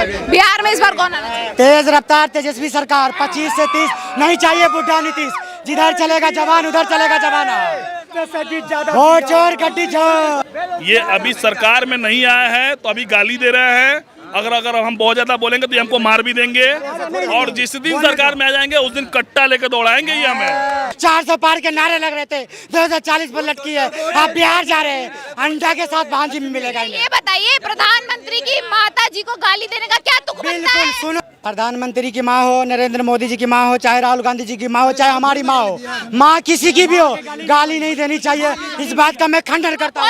बिहार में इस बार कौन आना चाहिए? तेज रफ्तार तेजस्वी सरकार 25 से 30 नहीं चाहिए बुढ़ा नीतीश। जिधर चलेगा जवान उधर चलेगा जवाना। वोट चोर गड्डी चोर। ये अभी सरकार में नहीं आया है तो अभी गाली दे रहे हैं। अगर हम बहुत ज्यादा बोलेंगे तो ये हमको मार भी देंगे और जिस दिन सरकार में आ जाएंगे उस दिन कट्टा लेकर दौड़ाएंगे ये हमें। 400 पार के नारे लग रहे थे 2040 पर लटकी है। आप बिहार जा रहे हैं अंडा के साथ भांजी में मिलेगा। ये बताइए प्रधानमंत्री की माता जी को गाली देने का क्या तुक बनता बिल्कुल है? सुनो, प्रधानमंत्री की माँ हो, नरेंद्र मोदी जी की माँ हो, चाहे राहुल गांधी जी की माँ हो, चाहे हमारी माँ हो, माँ किसी की भी हो, गाली नहीं देनी चाहिए। इस बात का मैं खंडन करता हूँ।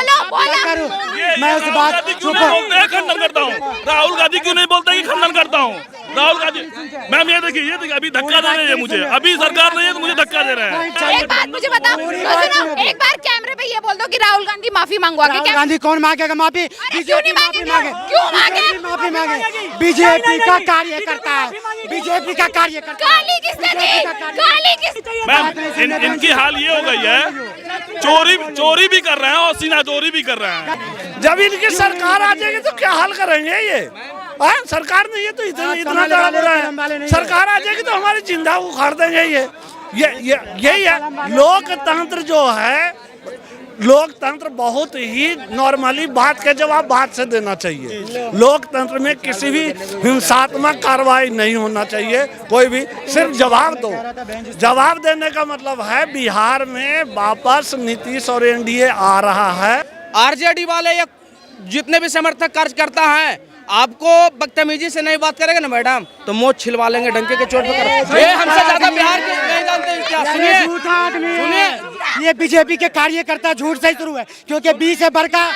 मैं उस बात खंडन करता हूँ। राहुल गांधी क्यों नहीं बोलते कि खंडन करता हूँ? राहुल गांधी मैम ये देखिए अभी धक्का दे रहे हैं मुझे। अभी सरकार नहीं है तो मुझे धक्का दे रहे हैं। एक बात मुझे बता, एक बार कैमरे पे ये बोल दो कि राहुल गांधी माफी मांगवा के। राहुल गांधी कौन मांगेगा माफी? क्यों नहीं मांगे? क्यों मांगे? माफी मांगे। बीजेपी का कार्य करता है। बीजेपी का कार्य करता है। गाली किसने दी? गाली किस? मैम इनकी हाल ये हो गई है, चोरी भी कर रहे हैं और सीना चोरी भी कर रहे हैं। जब इनकी सरकार आ जाएगी तो क्या हाल करेंगे ये? सरकार नहीं है तो इतना बड़ा बुरा है। सरकार आ जाएगी तो हमारी जिंदा उखाड़ देंगे ये यही है लोकतंत्र जो है। लोकतंत्र बहुत ही नॉर्मली बात के जवाब बात से देना चाहिए। लोकतंत्र में किसी भी हिंसात्मक कार्रवाई नहीं होना चाहिए। कोई भी सिर्फ जवाब दो। जवाब देने का मतलब है बिहार में वापस नीतीश और एनडीए आ रहा है। आरजेडी वाले या जितने भी समर्थक कार्यकर्ता हैं आपको बदतमीजी से नहीं बात करेगा ना मैडम तो मोच छिलवा लेंगे डंके के चोट पे। ये हमसे ज्यादा बिहार के नहीं जानते क्या? सुनिए ये बीजेपी के कार्यकर्ता झूठ से ही शुरू है क्योंकि 20 से बढ़कर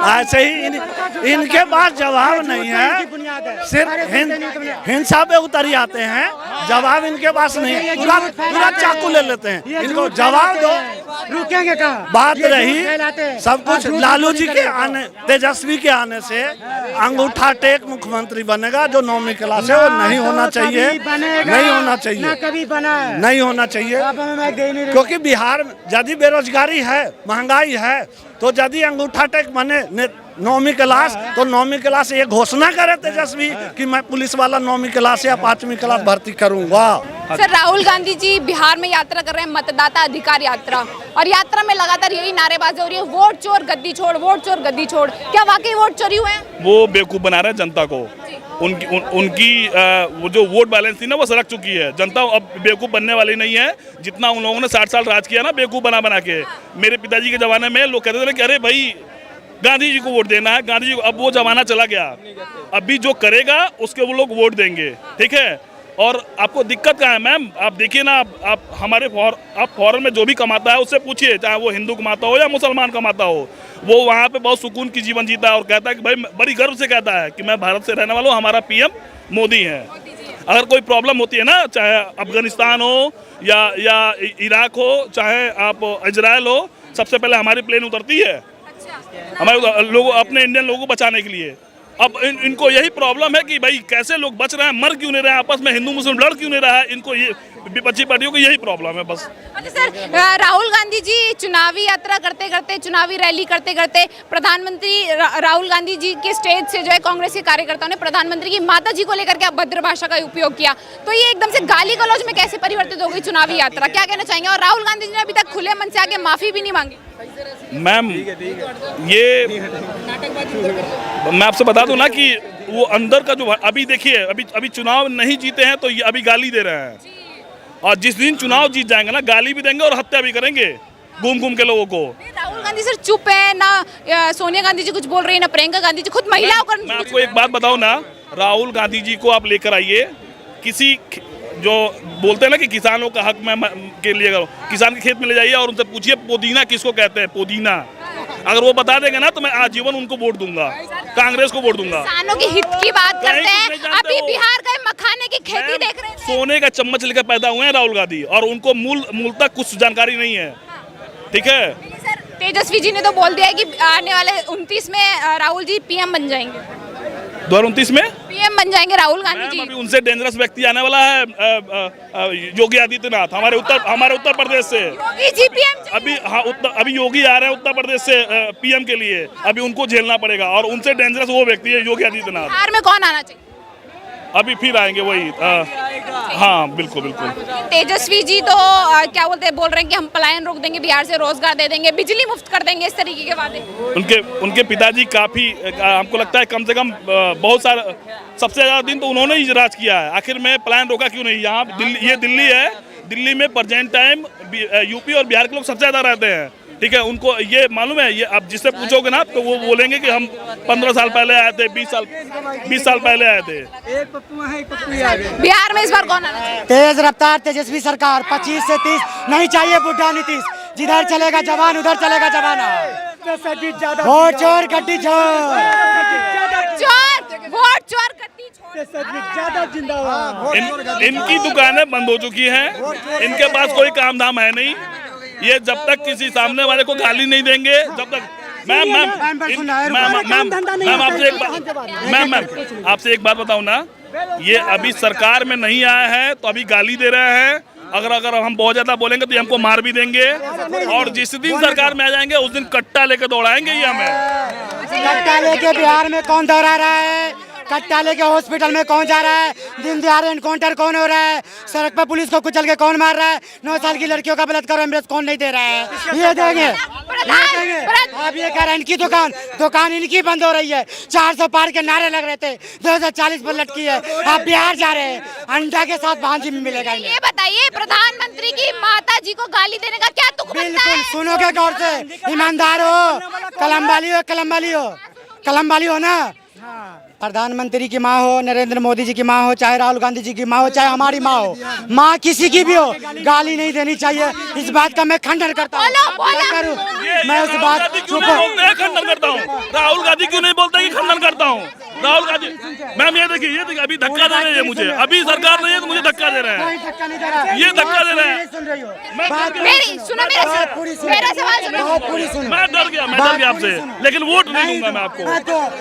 ऐसे ही इनके पास जवाब नहीं है। सिर्फ हिंसा पे उतर आते हैं। जवाब इनके पास नहीं है। पूरा चाकू ले लेते हैं। इनको जवाब दो। रुकेंगे कहाँ? बात रही सब कुछ लालू जी के आने तेजस्वी के आने से अंगूठा टेक मुख्यमंत्री बनेगा जो 9वीं क्लास है वो नहीं होना चाहिए। नहीं होना चाहिए। कभी बना नहीं होना चाहिए क्योंकि बिहार में यदि बेरोजगारी है महंगाई है तो यदि अंगूठा टेक बने 9वीं क्लास तो 9वीं क्लास ये घोषणा करे तेजस्वी कि मैं पुलिस वाला 9वीं क्लास या 5वीं क्लास भर्ती करूंगा। सर राहुल गांधी जी बिहार में यात्रा कर रहे हैं, मतदाता अधिकार यात्रा, और यात्रा में लगातार यही नारेबाजी हो रही है, वोट चोर गद्दी छोड़, वोट चोर गद्दी छोड़। क्या वाकई वोट चोरी हुए हैं? वो बेवकूफ बना रहे हैं जनता को। उनकी वो जो वोट बैलेंस थी ना वो सरक चुकी है। जनता अब बेवकूफ बनने वाली नहीं है। जितना उन लोगों ने 60 साल राज किया ना बेवकूफ बना के। मेरे पिताजी के जमाने में लोग कहते थे कि अरे भाई गांधी जी को वोट देना है, गांधी जी को। अब वो जमाना चला गया। अभी जो करेगा उसके वो लोग वोट देंगे, ठीक है। और आपको दिक्कत क्या है मैम? आप देखिए ना, आप हमारे आप फॉरेन में जो भी कमाता है उससे पूछिए, चाहे वो हिंदू कमाता हो या मुसलमान कमाता हो, वो वहाँ पे बहुत सुकून की जीवन जीता है और कहता है कि भाई बड़ी गर्व से कहता है कि मैं भारत से रहने वाला हूँ, हमारा पीएम मोदी है। अगर कोई प्रॉब्लम होती है ना, चाहे अफगानिस्तान हो या इराक हो, चाहे आप इजराइल हो, सबसे पहले हमारी प्लेन उतरती है हमारे लोगों अपने इंडियन लोगों को बचाने के लिए। अब इनको यही प्रॉब्लम है कि भाई कैसे लोग बच रहे हैं, मर क्यों नहीं रहे हैं, आपस में हिंदू मुस्लिम लड़ क्यों नहीं रहा है। इनको ये विपक्षी पार्टियों को यही प्रॉब्लम है बस। अच्छा सर, राहुल गांधी जी चुनावी यात्रा करते करते, चुनावी रैली करते करते प्रधानमंत्री राहुल गांधी जी के स्टेज से जो है कांग्रेस के कार्यकर्ताओं ने प्रधानमंत्री की माता जी को लेकर के अभद्र भाषा का उपयोग किया, तो ये एकदम से गाली गलौज में कैसे परिवर्तित हो गई चुनावी यात्रा? क्या कहना चाहेंगे? और राहुल गांधी जी ने अभी तक खुले मन से आके माफी भी नहीं मांगी। मैम ये मैं आपसे बता दूं ना कि वो अंदर का जो अभी देखिए अभी चुनाव नहीं जीते हैं तो ये अभी गाली दे रहे हैं, और जिस दिन चुनाव जीत जाएंगे ना गाली भी देंगे और हत्या भी करेंगे घूम के लोगों को। राहुल गांधी सर चुप है ना, सोनिया गांधी जी कुछ बोल रही है ना, प्रियंका गांधी जी खुद महिलाओं को। मैं आपको एक बात बताऊं ना, राहुल गांधी जी को आप लेकर आइए, किसी जो बोलते हैं ना कि किसानों का हक में के लिए किसान के खेत में ले जाइए और उनसे पूछिए पुदीना किसको कहते हैं, पुदीना। अगर वो बता देंगे ना तो मैं आजीवन उनको वोट दूंगा, कांग्रेस को वोट दूंगा। किसानों की हित की बात करते हैं, अभी बिहार गए मखाने की खेती देख रहे हैं। सोने का चम्मच लेकर पैदा हुए हैं राहुल गांधी, और उनको मूलतः कुछ जानकारी नहीं है, ठीक है। तेजस्वी जी ने तो बोल दिया है कि आने वाले 29 में राहुल जी पीएम बन जाएंगे। 2029 में पीएम बन जाएंगे राहुल गांधी मैम, जी? अभी उनसे डेंजरस व्यक्ति आने वाला है योगी आदित्यनाथ हमारे उत्तर प्रदेश से। योगी जी पीएम? अभी हाँ अभी योगी आ रहे हैं उत्तर प्रदेश से पीएम के लिए, अभी उनको झेलना पड़ेगा और उनसे डेंजरस वो व्यक्ति है योगी आदित्यनाथ। बिहार में कौन आना चाहिए? अभी फिर आएंगे वही हाँ बिल्कुल बिल्कुल। तेजस्वी जी तो क्या बोलते हैं, बोल रहे हैं कि हम पलायन रोक देंगे, बिहार से रोजगार दे देंगे, बिजली मुफ्त कर देंगे, इस तरीके के वादे। उनके पिताजी काफी हमको लगता है कम से कम बहुत सारा सबसे ज्यादा दिन तो उन्होंने ही राज किया है। आखिर में पलायन रोका क्यों नहीं? यहाँ ये दिल्ली है, दिल्ली में प्रेजेंट टाइम यूपी और बिहार के लोग सबसे ज्यादा रहते हैं। ठीक है, उनको ये मालूम है। ये आप जिससे पूछोगे ना तो वो बोलेंगे कि हम 15 साल पहले आए थे, 20 साल पहले आए थे। बिहार में इस बार कौन आना चाहिए? तेज रफ्तार तेजस्वी सरकार 25 से 30 नहीं चाहिए बुढ़ा नीतीश। जिधर चलेगा जवान उधर चलेगा जवाना। वोट चोर गड्डी चोर, वोट चोर गद्दी छोड़। इनकी दुकानें बंद हो चुकी हैं, इनके पास कोई काम धाम है नहीं। ये जब तक किसी सामने वाले को गाली नहीं देंगे, जब तक मैम आपसे एक बात बताऊं ना, ये अभी सरकार में नहीं आया है तो अभी गाली दे रहे हैं। अगर हम बहुत ज्यादा बोलेंगे तो ये हमको मार भी देंगे, और जिस दिन सरकार में आ जाएंगे उस दिन कट्टा लेके दौड़ाएंगे ये हमें। कट्टा लेके बिहार में कौन दौड़ा रहा है? कट्टा लेके हॉस्पिटल में कौन जा रहा है? दिन दिहाड़े एनकाउंटर कौन हो रहा है? सड़क पर पुलिस को कुचल के कौन मार रहा है? 9 साल की लड़कियों का बलात्कार एम्बुलेंस कौन नहीं दे रहा है? ये देंगे, आप ये कह रहे हैं इनकी दुकान इनकी बंद हो रही है। 400 पार के नारे लग रहे थे, 2040 पर लटकी है। आप बिहार जा रहे हैं, अंडा के साथ भांजी में मिलेगा। ये बताइए, प्रधानमंत्री की माता जी को गाली देने का क्या तुक बनता बिल्कुल है? सुनोगे गौर से, ईमानदार हो, कलम वाली हो ना। प्रधानमंत्री की माँ हो, नरेंद्र मोदी जी की माँ हो, चाहे राहुल गांधी जी की माँ हो, चाहे हमारी माँ हो, माँ किसी की भी हो, गाली नहीं देनी चाहिए। इस बात का मैं खंडन करता हूँ। क्या करूँ मैं उस बात क्यों नहीं बोलते हैं खंडन करता हूँ? राहुल गांधी क्यों नहीं बोलते कि खंडन करता हूँ? राहुल गांधी मैम ये देखिए अभी धक्का दे रहे हैं मुझे। अभी सरकार नहीं है तो मुझे धक्का दे रहे हैं, ये धक्का दे रहे हैं। मेरा सवाल सुनो। मैं डर गया आपसे, लेकिन वोट नहीं दूंगा मैं आपको,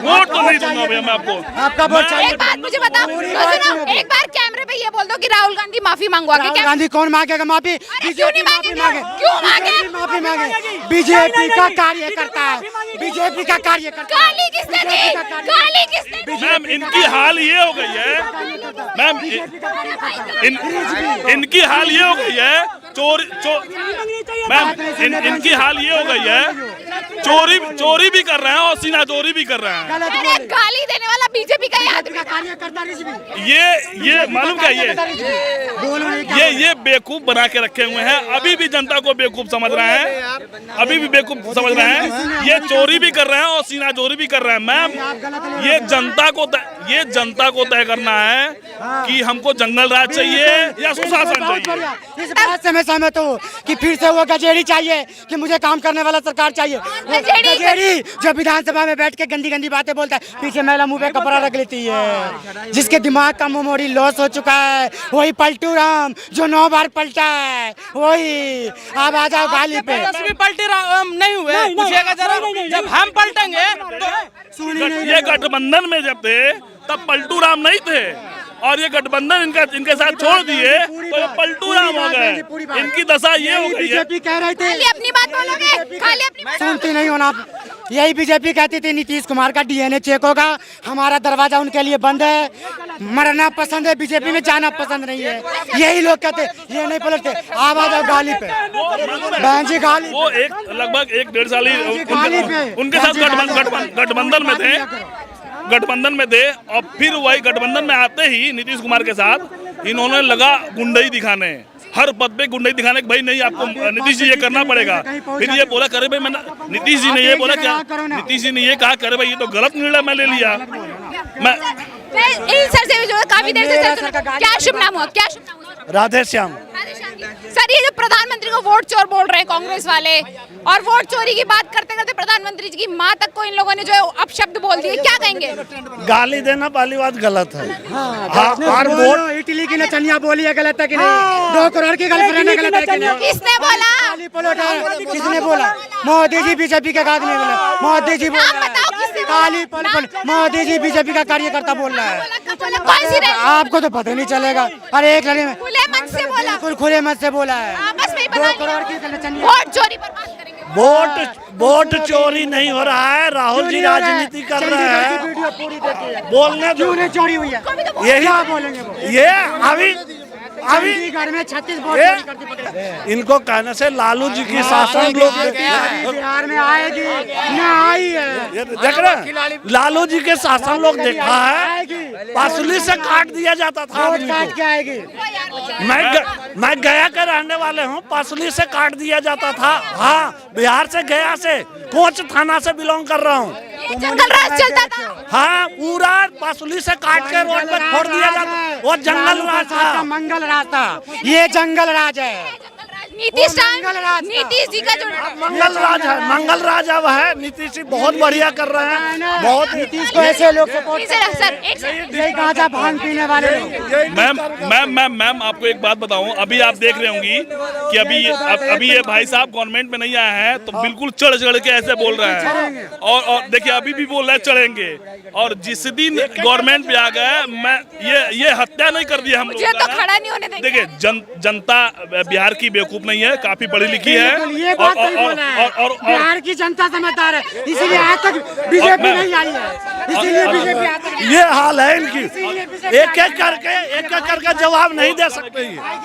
वोट तो नहीं दूंगा भैया मैं आपको। आपका वोट चाहिए। एक बात मुझे बताओ, सुनो, एक बार कैमरे पे ये बोल दो कि राहुल गांधी माफी मांगवा के। राहुल गांधी कौन मांगेगा माफी? क्यों नहीं मांगेंगे? क्यों मांगे? माफी मांगे। बीजेपी का कार्यकर्ता है, बीजेपी का कार्यकर्ता। गाली किसने दी? गाली किसने दी? मैम इनकी हाल ये हो गई है, मैम इनकी हाल ये हो गई है, मैम इनकी हाल ये हो गई है, चोरी भी कर रहे हैं और सीना चोरी भी कर रहे हैं। अरे गाली देने वाला बीजेपी का आदमी। ये मालूम क्या ये बेवकूफ बना के रखे हुए हैं। अभी भी जनता को बेवकूफ समझ रहे हैं, अभी भी बेवकूफ समझ रहे हैं। ये चोरी भी कर रहे हैं और सीना चोरी भी कर रहे हैं। मैम ये जनता को तय करना है कि हमको जंगल राज चाहिए या सुशासन चाहिए। इस बात से मैं सहमत हूँ कि फिर से वो गजेड़ी चाहिए कि मुझे काम करने वाला सरकार चाहिए। गजेड़ी जो विधानसभा में बैठ के गंदी गंदी बातें बोलता है, पीछे महिला मुंह पे कपड़ा रख लेती है, जिसके दिमाग का मेमोरी लॉस हो चुका है, वही पलटू राम जो 9 बार पलटा है, वही। अब आ जाओ गाली पे। पलटी नहीं हुए, पूछिएगा जरा, जब हम पलटेंगे तो ये गठबंधन में जब थे तब पलटू राम नहीं थे, और ये गठबंधन इनके साथ छोड़ दिए तो ये पलटू राम हो गए। इनकी दशा ये हो गई है। बीजेपी कह रही थी, खाली अपनी बात बोलोगे, खाली अपनी बात। सुनती नहीं हो ना। यही बीजेपी कहती थी नीतीश कुमार का डीएनए चेक होगा, हमारा दरवाजा उनके लिए बंद है, मरना पसंद है, बीजेपी में जाना पसंद नहीं है। यही लोग कहते, ये नहीं पलटते। आप आ जाओ गाली पे, बहन जी गाली। वो लगभग 1-1.5 साल उनके साथ गठबंधन में थे, और फिर वही गठबंधन में आते ही नीतीश कुमार के साथ इन्होंने लगा गुंडई दिखाने, हर पद पे गुंडई दिखाने कि भाई नहीं आपको नीतीश जी ये करना पड़ेगा। फिर ये बोला करे भाई मैंने, नीतीश जी ने ये बोला क्या, नीतीश जी ने ये कहा करे भाई ये तो गलत निर्णय मैं ले लिया। मैं सर से जो काफी देर से क्या शुभ नाम हुआ, क्या शुभ नाम हुआ? राधे श्याम। सर ये जो प्रधानमंत्री को वोट चोर बोल रहे हैं कांग्रेस वाले, और वोट चोरी की बात करते करते प्रधानमंत्री जी की मां तक को इन लोगों ने जो है अपशब्द बोल दिए, क्या कहेंगे? गाली देना पहली बात गलत है। और वोट इटली की नचनिया बोली है, गलत है कि नहीं? 2 करोड़ की गर्लफ्रेंड है, गलत है कि नहीं? किसने बोला? किसने बोला? मोदी जी बीजेपी के आदमी बोला, मोदी जी आप बोला। बताओ किसने काली पल पल मोदी जी बीजेपी का कार्यकर्ता बोल रहा है। कौन सी रैली? आपको तो पता नहीं चलेगा। अरे एक लड़े में खुले मन से बोला, बिल्कुल खुले मत से बोला है। आपस में ही 2 बना करोड़ लिया। की चलिए। वोट चोरी पर बात करेंगे। वोट चोरी नहीं हो रहा है, राहुल जी राजनीति कर रहे हैं। वीडियो पूरी देखिए। बोलने क्यों नहीं चोरी हुई है? यही क्या बोलेंगे वो? ये अभी चंडीगढ़ में 36 वोट ये चोरी कर दी पकड़े। इनको कहने से लालू जी की शासन लोग बिहार में आएगी ना आई है। ये देख रहे हैं, लालू जी के शासन लोग देखा है, पासुली से काट दिया जाता था वोट आदमी काट को। के आएगी। मैं गया के रहने वाले हूँ, पासुली से काट दिया जाता था। हाँ, बिहार से गया से कोच थाना से बिलोंग कर रहा हूँ। ये जंगल राज चलता था। हाँ, पूरा पासुली से काट के रोड पे छोड़ दिया जाता, वो जंगल राज था। मंगल राज था, ये जंगल राज है। नीतीश मंगल राज था। नीतीश जी का जो मंगल राज है, मंगल राज अब है। नीतीश जी बहुत बढ़िया कर रहे हैं, बहुत। नीतीश को ऐसे लोग सपोर्ट सर एक सेकंड। यही गांजा भांग पीने वाले लोग। मैम आपको एक बात बताऊं, अभी आप देख रहे होंगी कि अभी ये भाई साहब गवर्नमेंट में नहीं आए हैं तो बिल्कुल चढ़ के ऐसे बोल रहे हैं। और देखिए अभी भी बोल रहे हैं चढ़ेंगे, और जिस दिन गवर्नमेंट पे आ गए, मैं ये हत्या नहीं कर दी हम लोग। मुझे तो खड़ा नहीं होने देंगे। देखिए जनता बिहार की बेवकूफ नहीं है, काफी पढ़ी लिखी है। ये बात नहीं बोला है। बिहार की जनता समझदार है, इसीलिए आज तक बीजेपी नहीं आई है, इसीलिए बीजेपी आज तक ये हाल है इनकी। एक एक करके जवाब नहीं दे सकते ये।